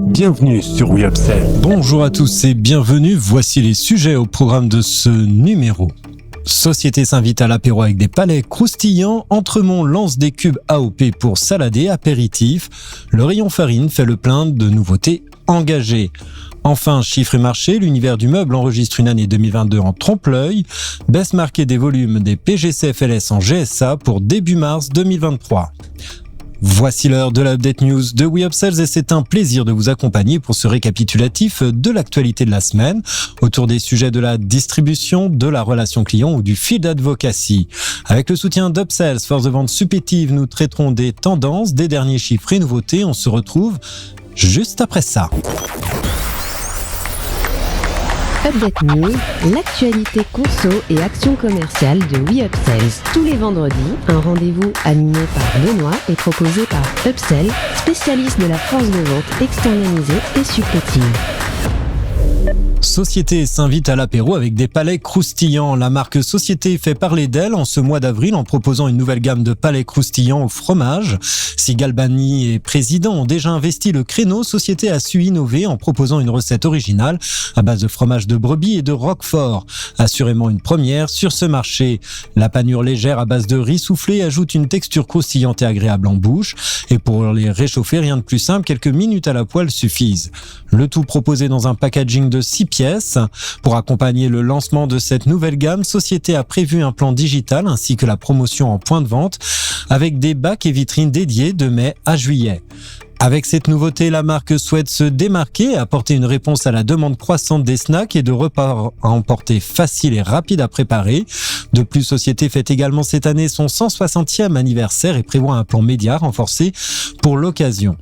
Bienvenue sur We Upsell. Bonjour à tous et bienvenue, voici les sujets au programme de ce numéro. Société s'invite à l'apéro avec des palais croustillants, Entremont lance des cubes AOP pour salade et apéritif, le rayon farine fait le plein de nouveautés engagées. Enfin, chiffres et marchés, l'univers du meuble enregistre une année 2022 en trompe-l'œil, baisse marquée des volumes des PGCFLS en GSA pour début mars 2023. Voici l'heure de l'Update News de We Upsells et c'est un plaisir de vous accompagner pour ce récapitulatif de l'actualité de la semaine autour des sujets de la distribution, de la relation client ou du field advocacy. Avec le soutien d'Upsells, force de vente supplétive, nous traiterons des tendances, des derniers chiffres et nouveautés. On se retrouve juste après ça. Update News, l'actualité conso et action commerciale de We Upsells. Tous les vendredis, un rendez-vous animé par Benoît et proposé par Upsell, spécialiste de la force de vente externalisée et supplétive. Société s'invite à l'apéro avec des palais croustillants. La marque Société fait parler d'elle en ce mois d'avril en proposant une nouvelle gamme de palais croustillants au fromage. Si Galbani et Président ont déjà investi le créneau, Société a su innover en proposant une recette originale à base de fromage de brebis et de roquefort. Assurément une première sur ce marché. La panure légère à base de riz soufflé ajoute une texture croustillante et agréable en bouche. Et pour les réchauffer, rien de plus simple, quelques minutes à la poêle suffisent. Le tout proposé dans un packaging de 6 pièces. Pour accompagner le lancement de cette nouvelle gamme, Société a prévu un plan digital ainsi que la promotion en point de vente avec des bacs et vitrines dédiés de mai à juillet. Avec cette nouveauté, la marque souhaite se démarquer et apporter une réponse à la demande croissante des snacks et de repas à emporter faciles et rapides à préparer. De plus, Société fête également cette année son 160e anniversaire et prévoit un plan média renforcé pour l'occasion.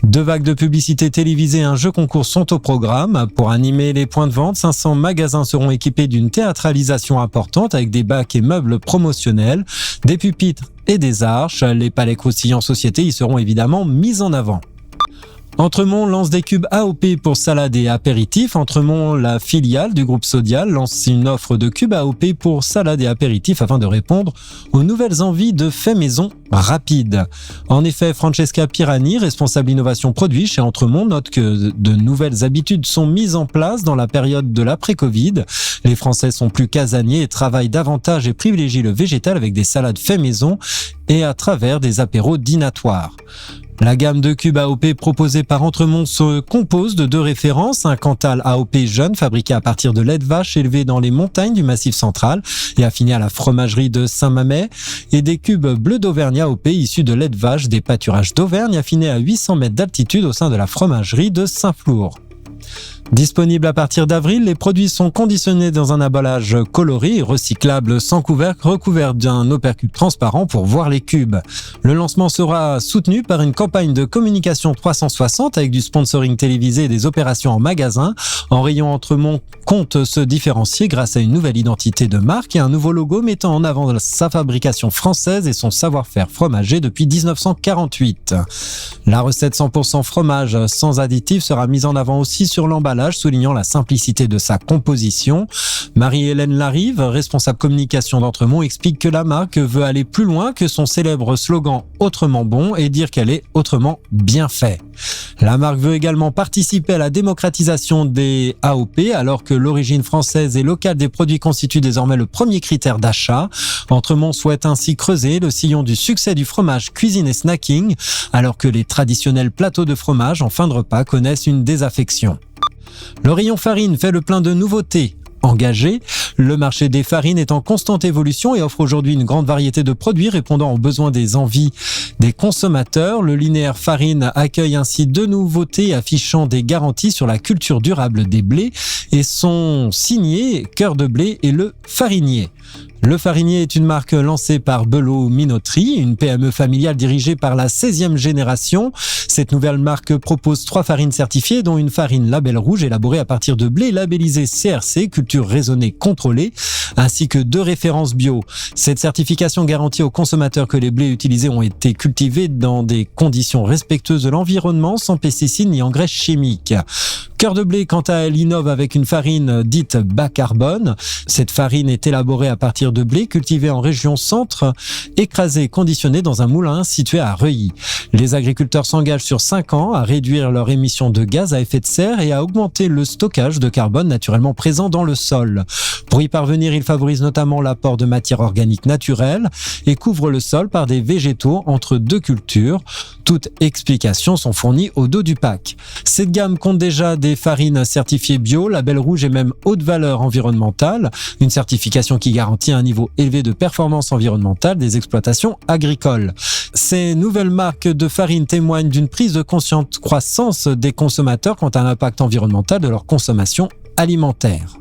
2 vagues de publicité télévisée et un jeu concours sont au programme. Pour animer les points de vente, 500 magasins seront équipés d'une théâtralisation importante avec des bacs et meubles promotionnels, des pupitres et des arches. Les palais croustillants Société y seront évidemment mis en avant. Entremont lance des cubes AOP pour salade et apéritif. Entremont, la filiale du groupe Sodial, lance une offre de cubes AOP pour salade et apéritif afin de répondre aux nouvelles envies de fait maison rapide. En effet, Francesca Pirani, responsable innovation produit chez Entremont, note que de nouvelles habitudes sont mises en place dans la période de l'après-Covid. Les Français sont plus casaniers et travaillent davantage et privilégient le végétal avec des salades fait maison et à travers des apéros dînatoires. La gamme de cubes AOP proposée par Entremont se compose de 2 références, un Cantal AOP jeune fabriqué à partir de lait de vache élevé dans les montagnes du Massif central et affiné à la fromagerie de Saint-Mamet et des cubes bleu d'Auvergne AOP issus de lait de vache des pâturages d'Auvergne affinés à 800 mètres d'altitude au sein de la fromagerie de Saint-Flour. Disponibles à partir d'avril, les produits sont conditionnés dans un emballage coloré et recyclable sans couvercle, recouvert d'un opercule transparent pour voir les cubes. Le lancement sera soutenu par une campagne de communication 360 avec du sponsoring télévisé et des opérations en magasin. En rayon, Entremont compte se différencier grâce à une nouvelle identité de marque et un nouveau logo mettant en avant sa fabrication française et son savoir-faire fromager depuis 1948. La recette 100% fromage sans additifs sera mise en avant aussi sur l'emballage, soulignant la simplicité de sa composition. Marie-Hélène Larive, responsable communication d'Entremont, explique que la marque veut aller plus loin que son célèbre slogan « Autrement bon » et dire qu'elle est autrement bien fait. La marque veut également participer à la démocratisation des AOP alors que l'origine française et locale des produits constitue désormais le premier critère d'achat. Entremont souhaite ainsi creuser le sillon du succès du fromage cuisine et snacking alors que les traditionnels plateaux de fromage en fin de repas connaissent une désaffection. Le rayon farine fait le plein de nouveautés engagées. Le marché des farines est en constante évolution et offre aujourd'hui une grande variété de produits répondant aux besoins des envies des consommateurs. Le linéaire farine accueille ainsi 2 nouveautés affichant des garanties sur la culture durable des blés et sont signés Cœur de blé et Le Farinier. Le Farinier est une marque lancée par Belot Minoterie, une PME familiale dirigée par la 16e génération. Cette nouvelle marque propose 3 farines certifiées, dont une farine label rouge élaborée à partir de blé labellisé CRC, culture raisonnée contrôlée, ainsi que 2 références bio. Cette certification garantit aux consommateurs que les blés utilisés ont été cultivés dans des conditions respectueuses de l'environnement, sans pesticides ni engrais chimiques. Cœur de Blé, quant à elle, innove avec une farine dite bas carbone. Cette farine est élaborée à partir de blé cultivé en région centre, écrasé et conditionné dans un moulin situé à Reuilly. Les agriculteurs s'engagent sur 5 ans à réduire leurs émissions de gaz à effet de serre et à augmenter le stockage de carbone naturellement présent dans le sol. Pour y parvenir, ils favorisent notamment l'apport de matières organiques naturelles et couvrent le sol par des végétaux entre 2 cultures. Toutes explications sont fournies au dos du pack. Cette gamme compte déjà des farines certifiées bio, label rouge et même haute valeur environnementale, une certification qui garantit un niveau élevé de performance environnementale des exploitations agricoles. Ces nouvelles marques de farine témoignent d'une prise de conscience croissance des consommateurs quant à l'impact environnemental de leur consommation alimentaire.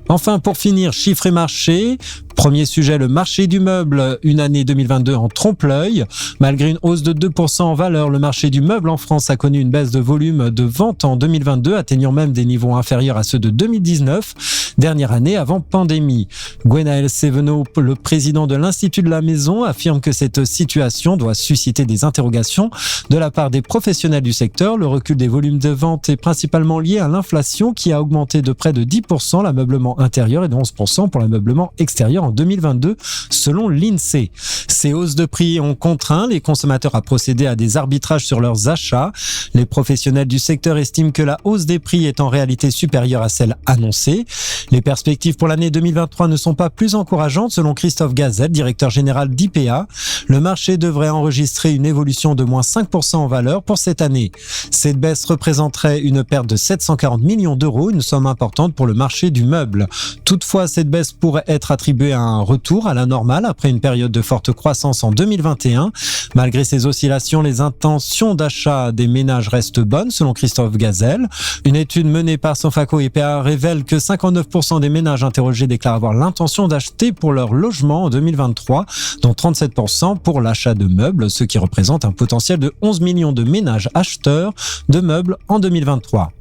Enfin, pour finir, chiffres et marchés. Premier sujet, le marché du meuble, une année 2022 en trompe-l'œil. Malgré une hausse de 2% en valeur, le marché du meuble en France a connu une baisse de volume de vente en 2022, atteignant même des niveaux inférieurs à ceux de 2019, dernière année avant pandémie. Gwenaël Sévenot, le président de l'Institut de la Maison, affirme que cette situation doit susciter des interrogations de la part des professionnels du secteur. Le recul des volumes de vente est principalement lié à l'inflation qui a augmenté de près de 10% l'ameublement intérieur et de 11% pour l'ameublement extérieur en 2022, selon l'INSEE. Ces hausses de prix ont contraint les consommateurs à procéder à des arbitrages sur leurs achats. Les professionnels du secteur estiment que la hausse des prix est en réalité supérieure à celle annoncée. Les perspectives pour l'année 2023 ne sont pas plus encourageantes, selon Christophe Gazelle, directeur général d'IPA. Le marché devrait enregistrer une évolution de moins 5% en valeur pour cette année. Cette baisse représenterait une perte de 740 millions d'euros, une somme importante pour le marché du meuble. Toutefois, cette baisse pourrait être attribuée à un retour à la normale après une période de forte croissance en 2021. Malgré ces oscillations, les intentions d'achat des ménages restent bonnes, selon Christophe Gazelle. Une étude menée par Sofaco IPA révèle que 59% des ménages interrogés déclarent avoir l'intention d'acheter pour leur logement en 2023, dont 37% pour l'achat de meubles, ce qui représente un potentiel de 11 millions de ménages acheteurs de meubles en 2023.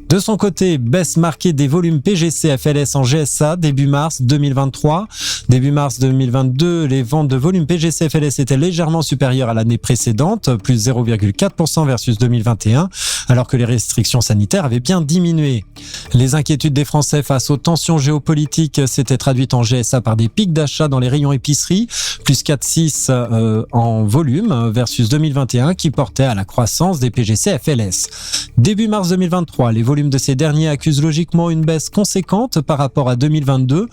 De son côté, baisse marquée des volumes PGC FLS en GSA début mars 2023. Début mars 2022, les ventes de volumes PGC FLS étaient légèrement supérieures à l'année précédente, plus 0,4% versus 2021, alors que les restrictions sanitaires avaient bien diminué. Les inquiétudes des Français face aux tensions géopolitiques s'étaient traduites en GSA par des pics d'achat dans les rayons épicerie, plus 4,6 en volume versus 2021, qui portait à la croissance des PGC FLS. Début mars 2023, les volumes de ces derniers accusent logiquement une baisse conséquente par rapport à 2022.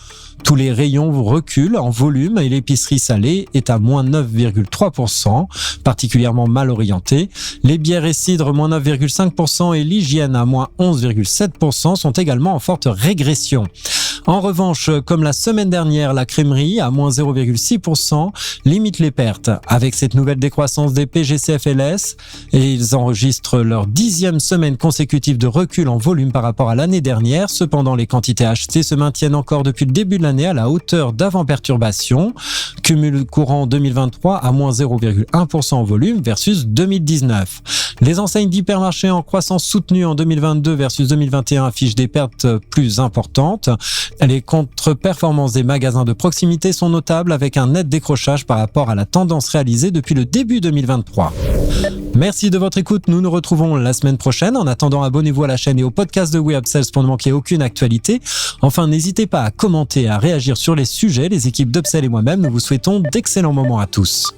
Tous les rayons reculent en volume et l'épicerie salée est à moins 9,3%, particulièrement mal orientée. Les bières et cidres, moins 9,5% et l'hygiène à moins 11,7% sont également en forte régression. En revanche, comme la semaine dernière, la crèmerie, à moins 0,6%, limite les pertes. Avec cette nouvelle décroissance des PGC-FLS, et ils enregistrent leur 10e semaine consécutive de recul en volume par rapport à l'année dernière. Cependant, les quantités achetées se maintiennent encore depuis le début de l'année à la hauteur d'avant-perturbation. Cumul courant 2023 à moins 0,1% en volume versus 2019. Les enseignes d'hypermarchés en croissance soutenue en 2022 versus 2021 affichent des pertes plus importantes. Les contre-performances des magasins de proximité sont notables avec un net décrochage par rapport à la tendance réalisée depuis le début 2023. Merci de votre écoute, nous nous retrouvons la semaine prochaine. En attendant, abonnez-vous à la chaîne et au podcast de WeUpsells pour ne manquer aucune actualité. Enfin, n'hésitez pas à commenter et à réagir sur les sujets. Les équipes d'Upsell et moi-même, nous vous souhaitons d'excellents moments à tous.